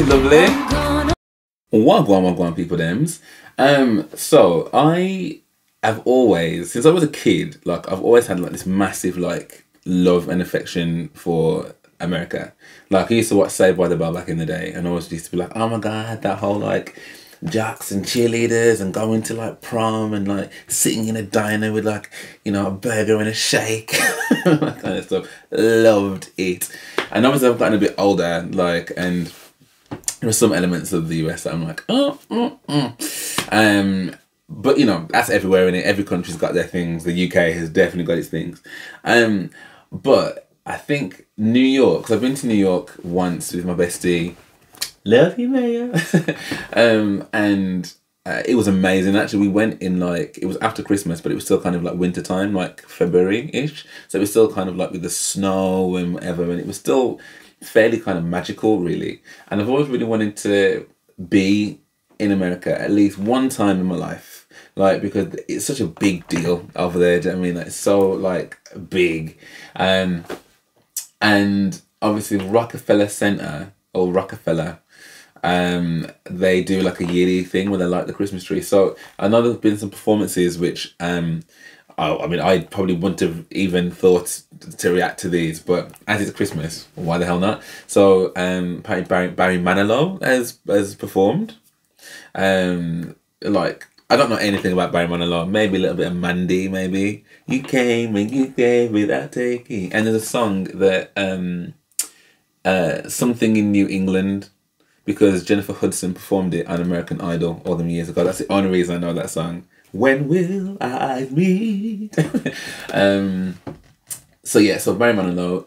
Lovely. Wagwan, people thems. So I have always, since I was a kid, like I've always had like this massive like love and affection for America. Like I used to watch Saved by the Bell back in the day, and I always used to be like, oh my god, that whole like jocks and cheerleaders and going to like prom and like sitting in a diner with like, you know, a burger and a shake, that kind of stuff. Loved it. And obviously I've gotten a bit older, like, and there are some elements of the US that I'm like, but you know, that's everywhere in it. Every country's got their things. The UK has definitely got its things. But I think New York, because I've been to New York once with my bestie. Love you, Maya. And it was amazing. Actually, we went in like, it was after Christmas, but it was still kind of like winter time, like February-ish. So it was still kind of like with the snow and whatever, and it was still fairly kind of magical, really. And I've always really wanted to be in America at least one time in my life, like, because it's such a big deal over there. Do you know what I mean? Like, it's so like big. And obviously Rockefeller Centre, or Rockefeller, they do like a yearly thing where they light the Christmas tree. So I know there's been some performances which I mean, I probably wouldn't have even thought to react to these, but as it's Christmas, why the hell not? So Barry Manilow has performed. Like, I don't know anything about Barry Manilow. Maybe a little bit of Mandy, maybe. You came and you gave without taking. And there's a song that Something in New England, because Jennifer Hudson performed it on American Idol all them years ago. That's the only reason I know that song. When will I meet? So yeah, so Barry Manilow,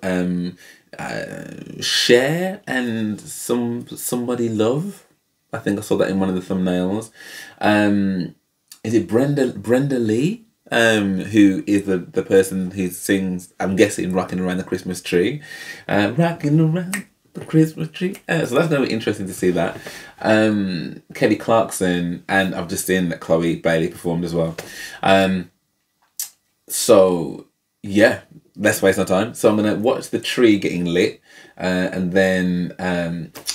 Cher and Somebody Love. I think I saw that in one of the thumbnails. Is it Brenda Lee? Who is the person who sings, I'm guessing, Rocking Around the Christmas Tree. Rocking around the Christmas tree. So that's going to be interesting to see that. Kelly Clarkson, and I've just seen that Chloe Bailey performed as well. So yeah, let's waste no time. So I'm going to watch the tree getting lit, and then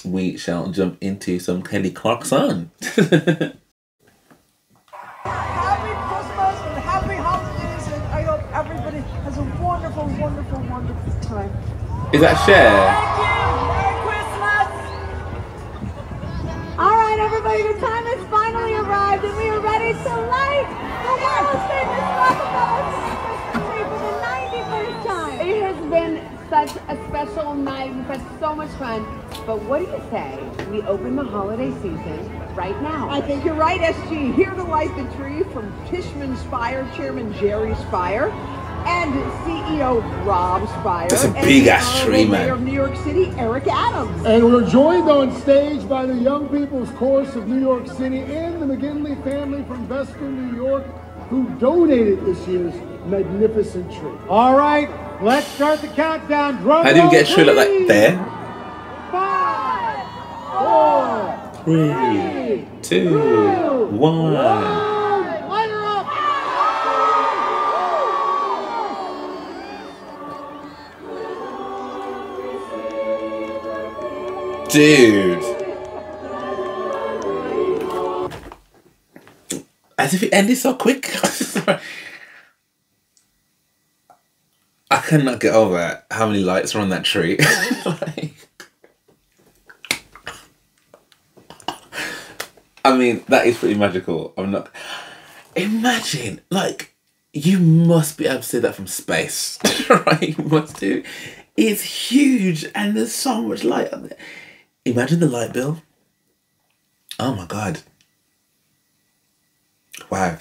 we shall jump into some Kelly Clarkson. Everybody has a wonderful, wonderful, wonderful time. Is that Cher? Thank you. Merry Christmas. All right, everybody, the time has finally arrived, and we are ready to light the world's famous Rockefeller Christmas tree for the 91st time. It has been such a special night. We've had so much fun. But what do you say we open the holiday season right now? I think you're right, SG. Here to light the tree from Tishman Spire, Chairman Jerry Spire, and CEO Rob Spire. That's a big ass tree, man. Mayor of New York City, Eric Adams. And we're joined on stage by the Young People's Chorus of New York City and the McGinley family from Western New York, who donated this year's magnificent tree. All right, let's start the countdown. Drum How do you get a tree like that there? 5, 4, 3, 2, 1. Light her up! Dude. As if it ended so quick. I cannot get over how many lights are on that tree. Like, I mean, that is pretty magical. I'm not... Imagine, like, you must be able to see that from space. Right? You must do. It's huge and there's so much light on there. Imagine the light bill. Oh my God. Wow.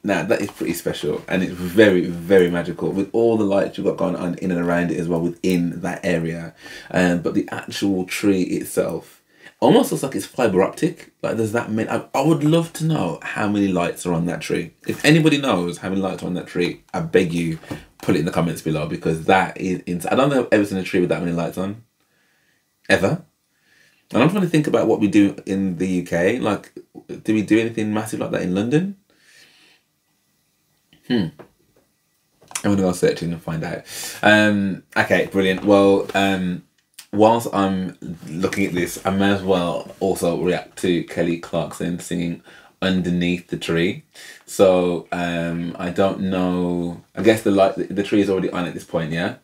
Now that is pretty special, and it's very, very magical with all the lights you've got going on in and around it as well within that area. But the actual tree itself almost looks like it's fiber optic. Like there's that many. I would love to know how many lights are on that tree. If anybody knows how many lights are on that tree, I beg you, put it in the comments below, because that is insane. I don't think I've ever seen a tree with that many lights on. Ever. And I'm trying to think about what we do in the UK. Like, do we do anything massive like that in London? I'm gonna go searching and find out. Okay, brilliant. Well, whilst I'm looking at this, I may as well also react to Kelly Clarkson singing "Underneath the Tree." So I don't know. I guess the tree is already on at this point, yeah.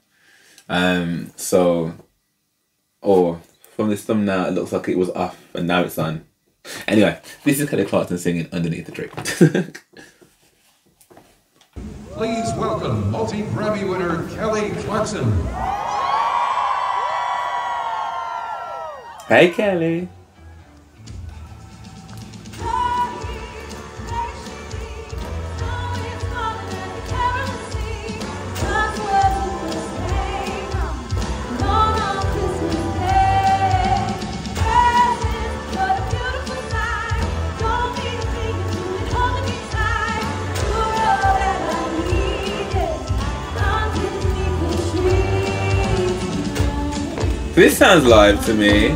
Or from this thumbnail, it looks like it was off and now it's on. Anyway, this is Kelly Clarkson singing "Underneath the Tree." Please welcome multi-Grammy winner Kelly Clarkson. Hey, Kelly. This sounds live to me.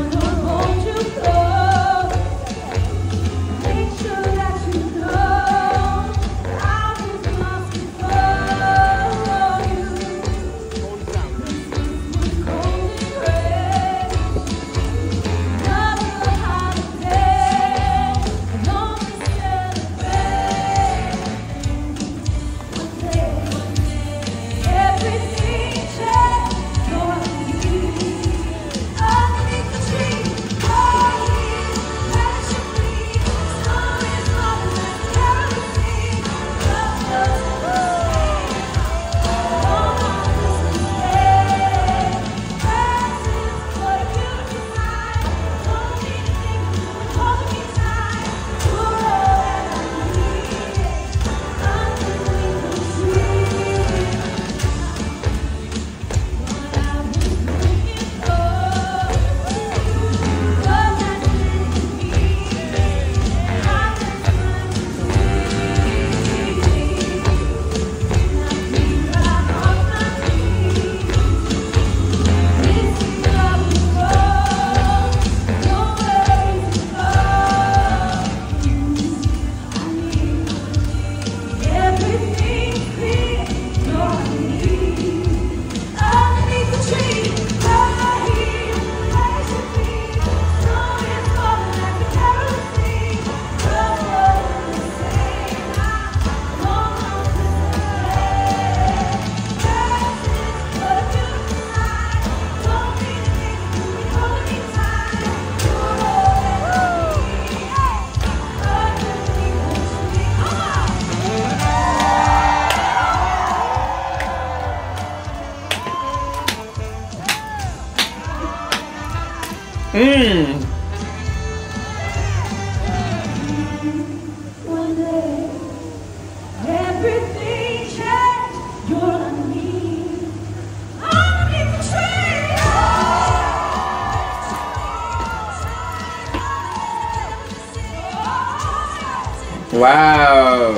Wow.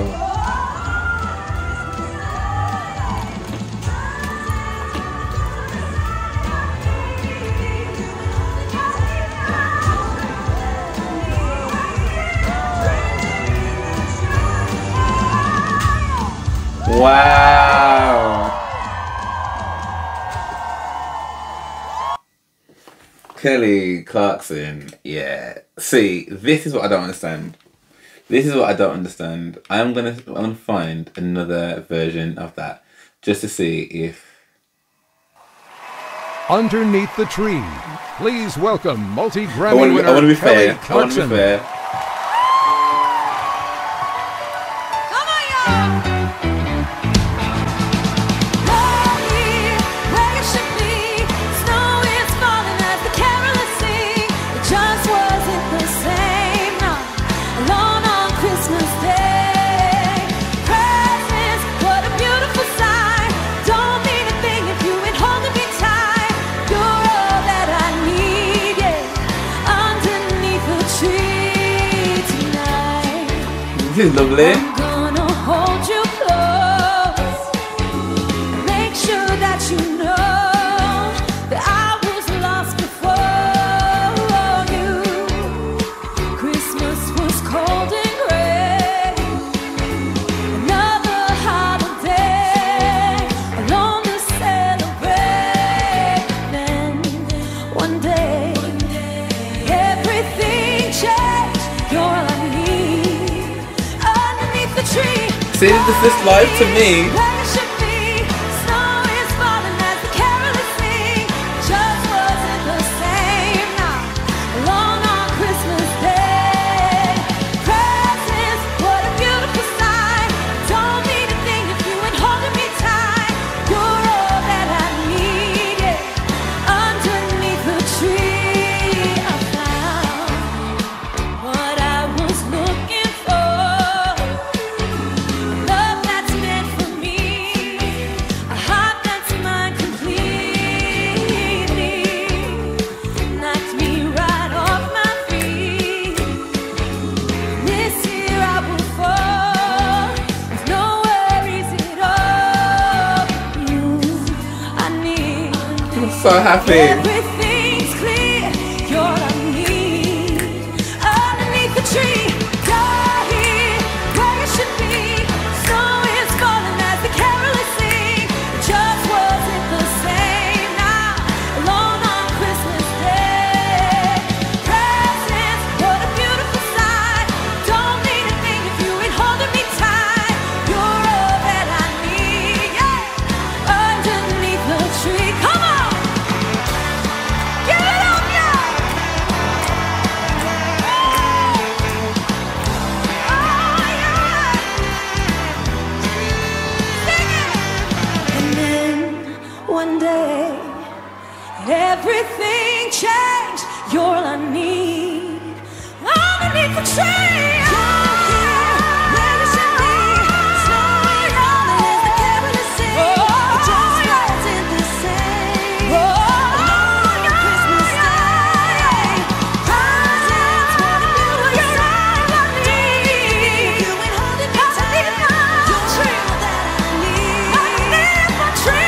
Wow. Kelly Clarkson, yeah. See, this is what I don't understand. This is what I don't understand. I'm gonna find another version of that just to see if. Underneath the Tree. Please welcome multi-Grammy winner I want to be Kelly fair. Clarkson. I want to be fair. This is lovely. I'm gonna hold you close. Make sure that you know that I was lost before you. Christmas was cold and gray. Another holiday alone to celebrate. Then one See, this is live to me. Where it should be, snow is falling as the carolers sing. Just wasn't the same now, alone on Christmas Day. Presents, what a beautiful sight. Don't mean a thing if you ain't holding me tight. You're all that I need, yeah. Underneath the tree, I found what I was looking for. Love that's meant for me, a heart that's mine completely. Knocked me right off my feet. This year I will fall with no worries at all. I need I'm so happy. everything's clear. You're all I need underneath the tree. You're here where you should be. Snow is falling as the carolers sing. It just wasn't the same now, alone on Christmas Day. Presents, what a beautiful sight. Don't need a thing if you ain't holding me tight. You're all that I need, yeah. Underneath the tree. Come on, give it up, yeah. Oh, yeah. Sing it. And then one day, everything changed. You're all I need underneath the tree. Where you should be. Snow is falling as the carolers sing. It just wasn't the same. On Christmas Day. Presents, what a beautiful sight. You ain't holding me tight. You're all that I need. Underneath the tree.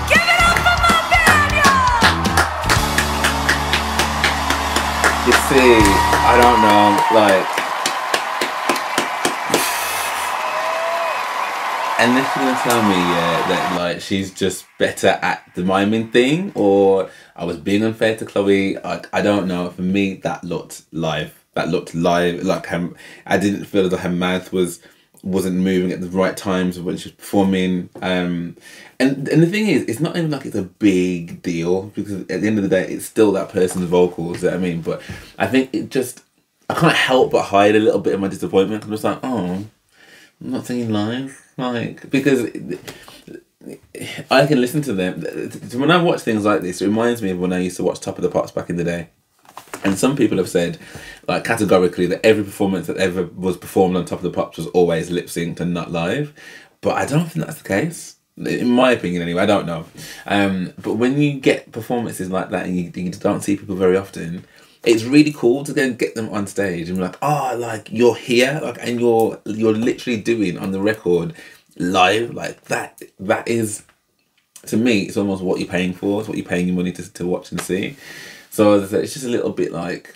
Give it up for my band, y'all. You see, I don't know, like, unless you're gonna tell me, yeah, that like she's just better at the miming thing, or I was being unfair to Chloe. Like, I don't know. For me, that looked live. That looked live. Like I didn't feel that her mouth wasn't moving at the right times when she was performing. And the thing is, it's not even like it's a big deal, because at the end of the day, it's still that person's vocals. You know what I mean? But I think I can't help but hide a little bit of my disappointment. I'm just like, oh, I'm not singing live, like, because I can listen to them. When I watch things like this, it reminds me of when I used to watch Top of the Pops back in the day. And some people have said, like, categorically, that every performance that ever was performed on Top of the Pops was always lip synced and not live. But I don't think that's the case. In my opinion, anyway. I don't know. But when you get performances like that and you don't see people very often, it's really cool to go and get them on stage and be like, oh, like, you're here, like, and you're literally doing on the record live, like that is, to me, it's almost what you're paying for. It's what you're paying your money to watch and see. So as I said, it's just a little bit like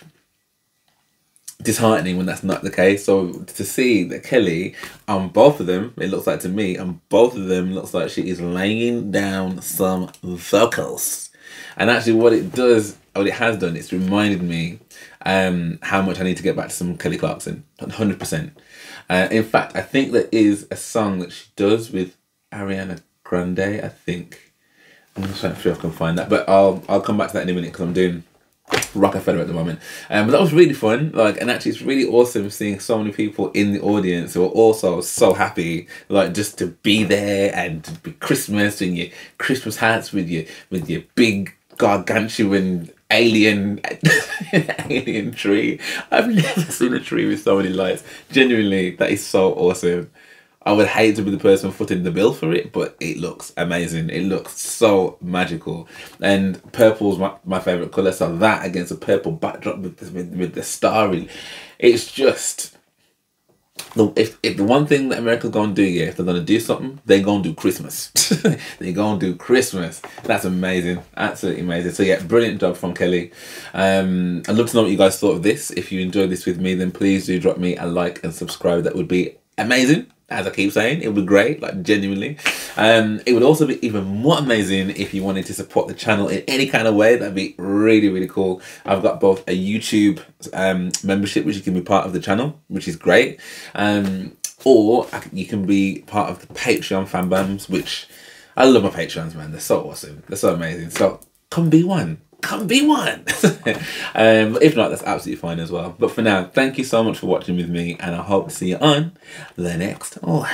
disheartening when that's not the case. So to see that Kelly, on both of them, it looks like to me, on both of them, looks like she is laying down some vocals. And actually what it has done, it's reminded me how much I need to get back to some Kelly Clarkson, 100%. In fact, I think there is a song that she does with Ariana Grande, I think. I'm just trying to see if I can find that, but I'll come back to that in a minute because I'm doing Rockefeller at the moment. But that was really fun, like, and actually it's really awesome seeing so many people in the audience who are also so happy, like, just to be there and to be Christmas in your Christmas hats with your big gargantuan alien tree. I've never seen a tree with so many lights. Genuinely, that is so awesome. I would hate to be the person footing the bill for it, but it looks amazing. It looks so magical. And purple's my favourite colour, so that against a purple backdrop with the starry, it's just... If the one thing that America's going to do, yeah, if they're going to do something, they're going to do Christmas. They're going to do Christmas. That's amazing. Absolutely amazing. So yeah, brilliant job from Kelly. I'd love to know what you guys thought of this. If you enjoyed this with me, then please do drop me a like and subscribe. That would be amazing. as I keep saying, it would be great, like genuinely. It would also be even more amazing if you wanted to support the channel in any kind of way. That'd be really, really cool. I've got both a YouTube membership, which you can be part of the channel, which is great. Or you can be part of the Patreon fanbums, which I love my Patreons, man. They're so awesome. They're so amazing. So come be one. Come be one. If not, that's absolutely fine as well. But for now, thank you so much for watching with me, and I hope to see you on the next one.